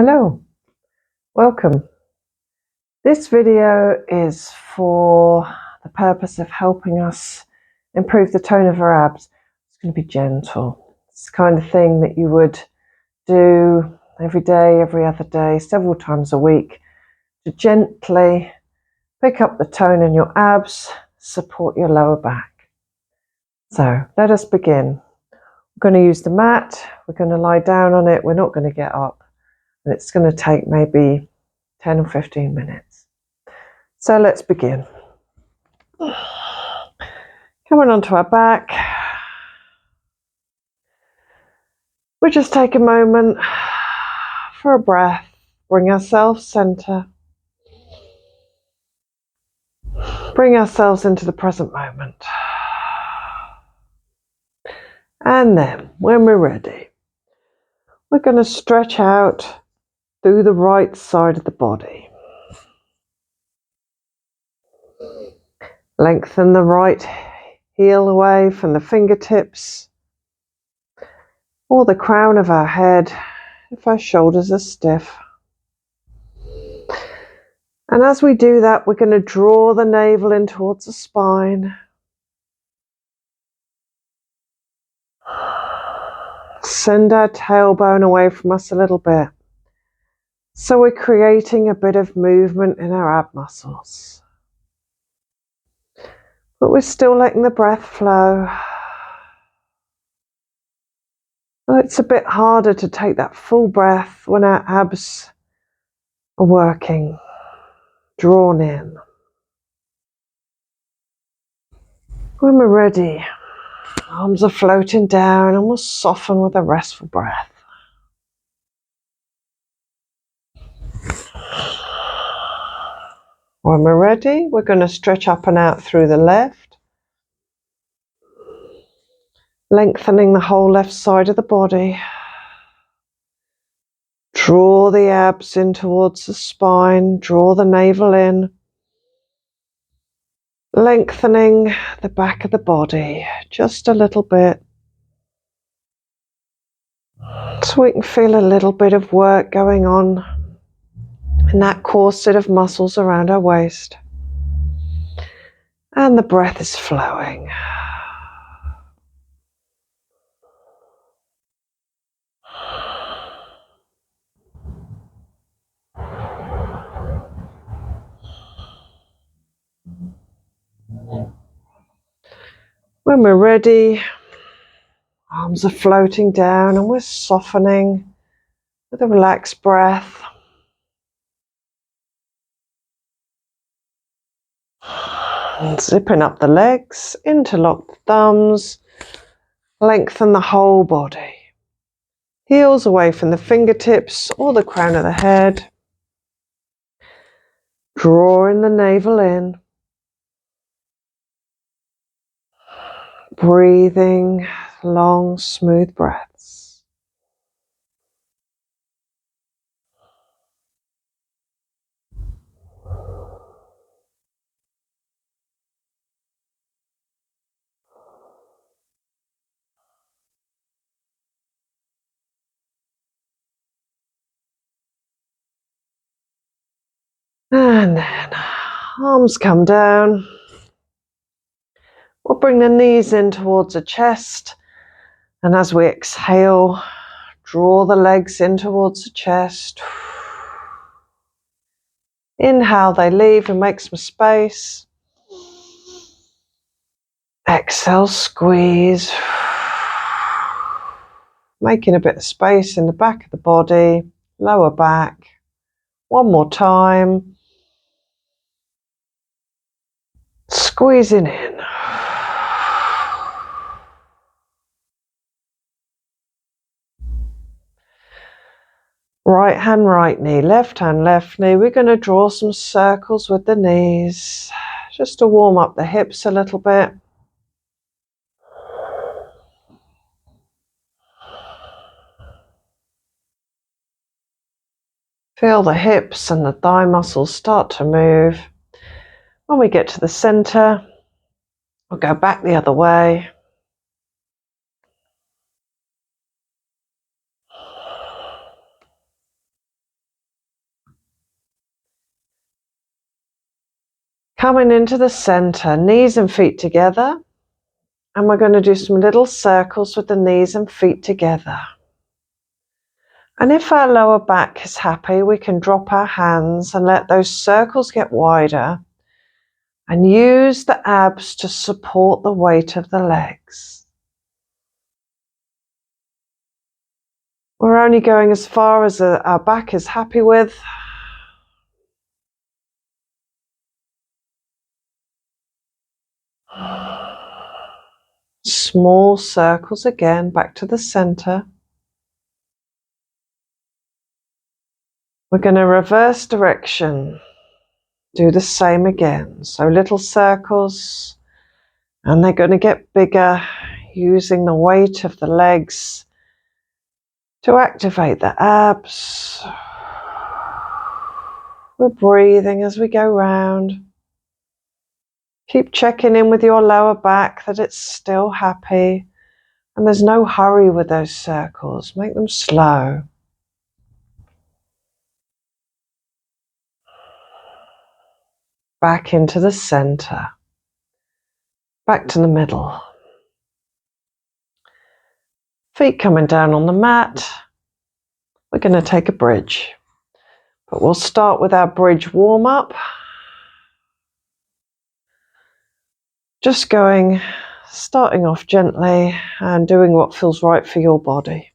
Hello, welcome. This video is for the purpose of helping us improve the tone of our abs. It's going to be gentle. It's the kind of thing that you would do every day, every other day, several times a week to gently pick up the tone in your abs, support your lower back. So let us begin. We're going to use the mat. We're going to lie down on it. We're not going to get up. And it's going to take maybe 10 or 15 minutes. So let's begin. Coming onto our back. We'll just take a moment for a breath. Bring ourselves center. Bring ourselves into the present moment. And then, when we're ready, we're going to stretch out through the right side of the body. Lengthen the right heel away from the fingertips or the crown of our head if our shoulders are stiff. And as we do that, we're going to draw the navel in towards the spine. Send our tailbone away from us a little bit. So we're creating a bit of movement in our ab muscles. But we're still letting the breath flow. Well, it's a bit harder to take that full breath when our abs are working, drawn in. When we're ready, arms are floating down and we'll soften with a restful breath. When we're ready, we're going to stretch up and out through the left, lengthening the whole left side of the body. Draw the abs in towards the spine, draw the navel in, lengthening the back of the body just a little bit. So we can feel a little bit of work going on in that corset of muscles around our waist. And the breath is flowing. When we're ready, arms are floating down and we're softening with a relaxed breath. And zipping up the legs, interlock the thumbs, lengthen the whole body. Heels away from the fingertips or the crown of the head. Drawing the navel in. Breathing long, smooth breaths. And then arms come down. We'll bring the knees in towards the chest. And as we exhale, draw the legs in towards the chest. Inhale, they leave and make some space. Exhale, squeeze. Making a bit of space in the back of the body, lower back. One more time. Squeezing in. Right hand, right knee, left hand, left knee. We're going to draw some circles with the knees, just to warm up the hips a little bit. Feel the hips and the thigh muscles start to move. When we get to the center, we'll go back the other way. Coming into the center, knees and feet together. And we're going to do some little circles with the knees and feet together. And if our lower back is happy, we can drop our hands and let those circles get wider and use the abs to support the weight of the legs. We're only going as far as our back is happy with. Small circles again, back to the center. We're going to reverse direction. Do the same again. So little circles, and they're going to get bigger, using the weight of the legs to activate the abs. We're breathing as we go round. Keep checking in with your lower back that it's still happy, and there's no hurry with those circles. Make them slow. Back into the center. Back to the middle. Feet coming down on the mat. We're going to take a bridge. But we'll start with our bridge warm-up. Just starting off gently and doing what feels right for your body.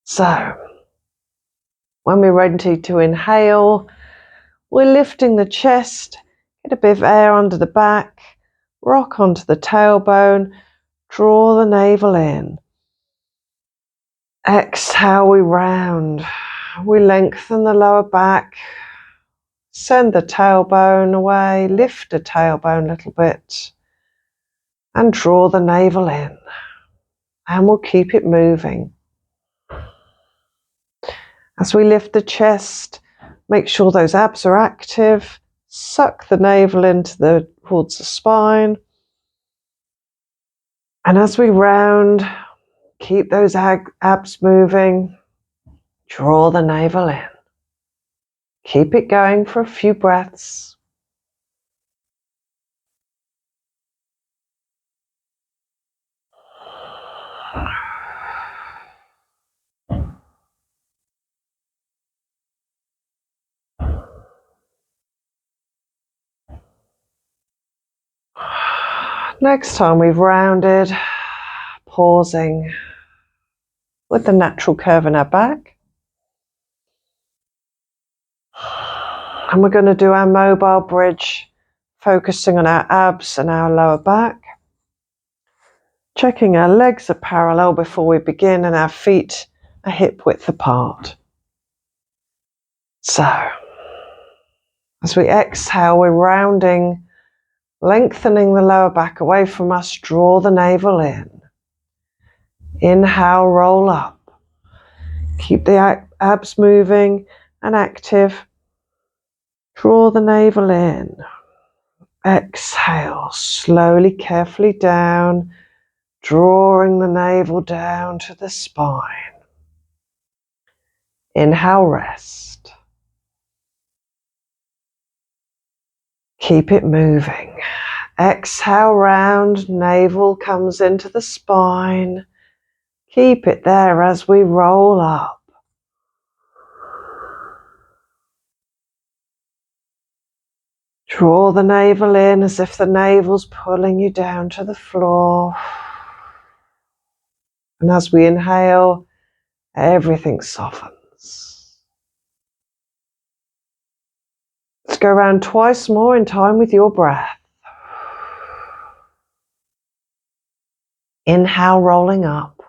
So, when we're ready to inhale, we're lifting the chest, get a bit of air under the back, rock onto the tailbone, draw the navel in. Exhale, we round. We lengthen the lower back, send the tailbone away, lift the tailbone a little bit, and draw the navel in. And we'll keep it moving. As we lift the chest, make sure those abs are active. Suck the navel towards the spine. And as we round, keep those abs moving. Draw the navel in. Keep it going for a few breaths. Next time we've rounded, pausing with the natural curve in our back. And we're going to do our mobile bridge, focusing on our abs and our lower back. Checking our legs are parallel before we begin and our feet are hip width apart. So, as we exhale, we're rounding, lengthening the lower back away from us, draw the navel in. Inhale, roll up. Keep the abs moving and active. Draw the navel in. Exhale, slowly, carefully down, drawing the navel down to the spine. Inhale, rest. Keep it moving. Exhale, round, navel comes into the spine. Keep it there as we roll up. Draw the navel in as if the navel's pulling you down to the floor. And as we inhale, everything softens. Let's go around twice more in time with your breath. Inhale, rolling up.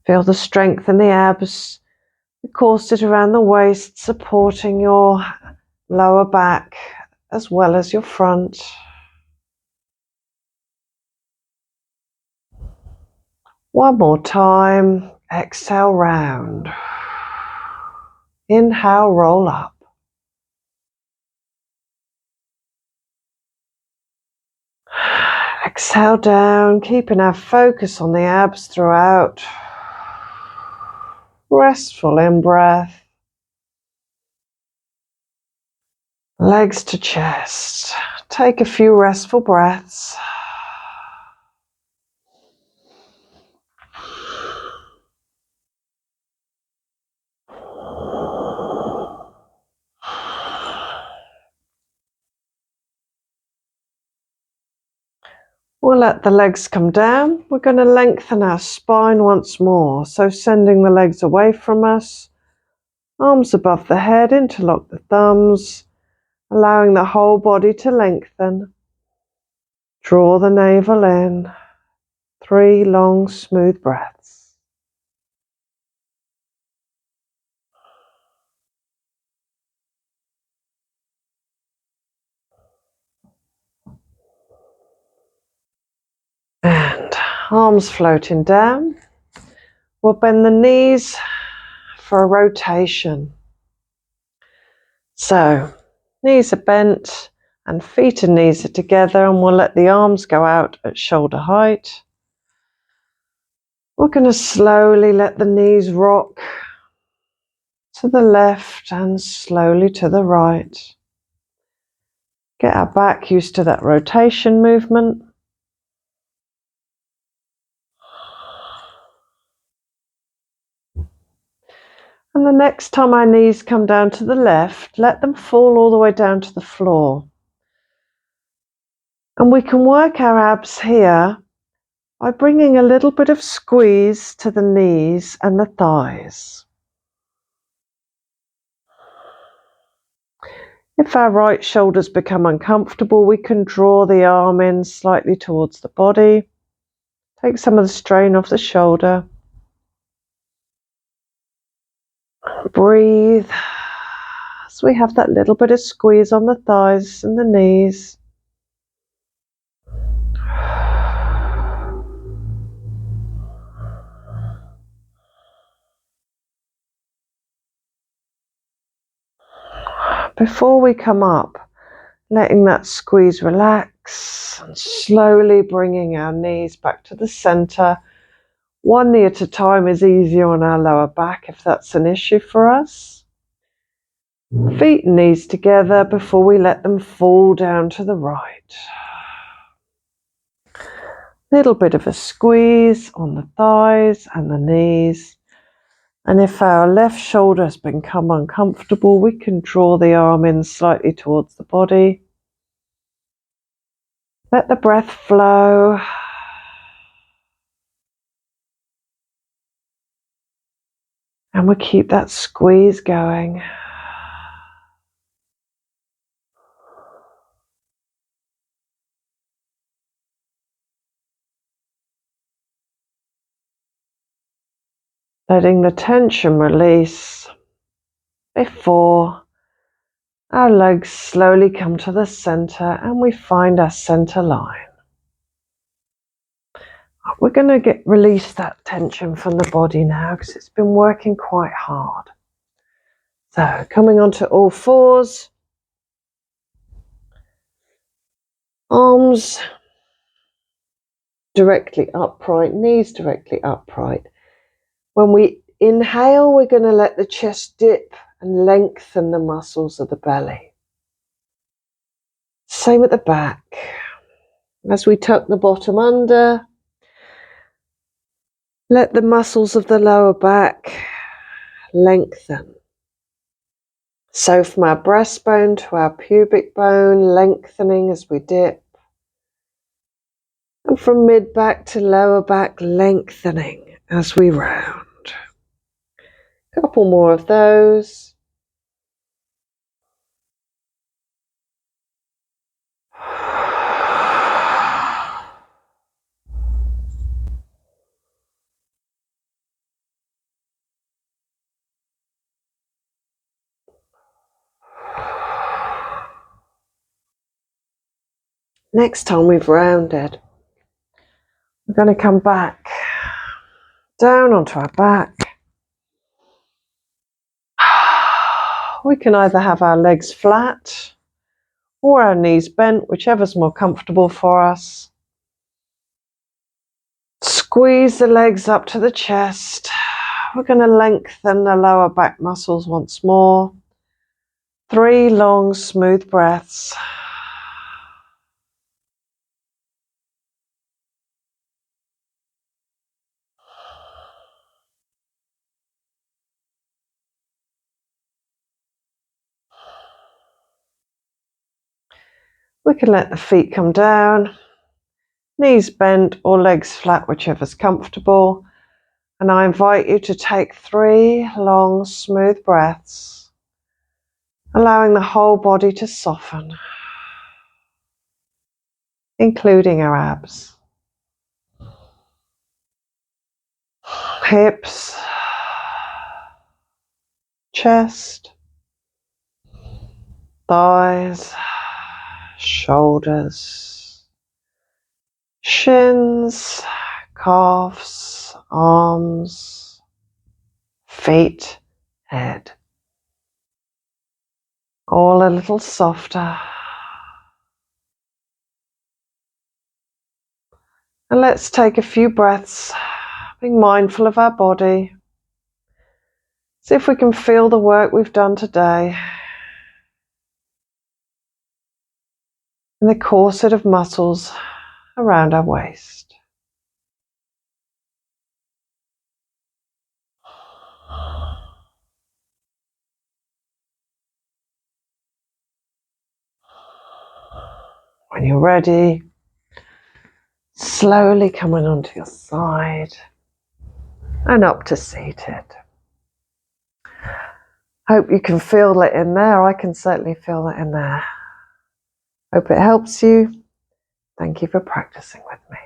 Feel the strength in the abs. The corset around the waist, supporting your lower back as well as your front. One more time. Exhale, round. Inhale, roll up. Exhale down, keeping our focus on the abs throughout. Restful in breath. Legs to chest. Take a few restful breaths. We'll let the legs come down. We're going to lengthen our spine once more. So sending the legs away from us, arms above the head, interlock the thumbs, allowing the whole body to lengthen. Draw the navel in. 3 long, smooth breaths. And arms floating down. We'll bend the knees for a rotation. So, knees are bent and feet and knees are together, and we'll let the arms go out at shoulder height. We're going to slowly let the knees rock to the left and slowly to the right. Get our back used to that rotation movement. And the next time our knees come down to the left, let them fall all the way down to the floor. And we can work our abs here by bringing a little bit of squeeze to the knees and the thighs. If our right shoulders become uncomfortable, we can draw the arm in slightly towards the body. Take some of the strain off the shoulder. Breathe as we have that little bit of squeeze on the thighs and the knees. Before we come up, letting that squeeze relax and slowly bringing our knees back to the center. 1 knee at a time is easier on our lower back if that's an issue for us. Feet and knees together before we let them fall down to the right. Little bit of a squeeze on the thighs and the knees. And if our left shoulder has become uncomfortable, we can draw the arm in slightly towards the body. Let the breath flow. And we keep that squeeze going. Letting the tension release before our legs slowly come to the center and we find our center line. We're going to release that tension from the body now because it's been working quite hard. So coming onto all fours, arms directly upright, knees directly upright. When we inhale, we're going to let the chest dip and lengthen the muscles of the belly. Same at the back. As we tuck the bottom under, let the muscles of the lower back lengthen. So from our breastbone to our pubic bone, lengthening as we dip. And from mid-back to lower back, lengthening as we round. A couple more of those. Next time we've rounded, we're going to come back down onto our back. We can either have our legs flat or our knees bent, whichever's more comfortable for us. Squeeze the legs up to the chest. We're going to lengthen the lower back muscles once more. 3 long, smooth breaths. We can let the feet come down, knees bent or legs flat, whichever's comfortable. And I invite you to take 3 long, smooth breaths, allowing the whole body to soften, including our abs, hips, chest, thighs, shoulders, shins, calves, arms, feet, head. All a little softer. And let's take a few breaths, being mindful of our body. See if we can feel the work we've done today in the corset of muscles around our waist. When you're ready, slowly coming onto your side and up to seated. Hope you can feel it in there. I can certainly feel it in there. Hope it helps you. Thank you for practicing with me.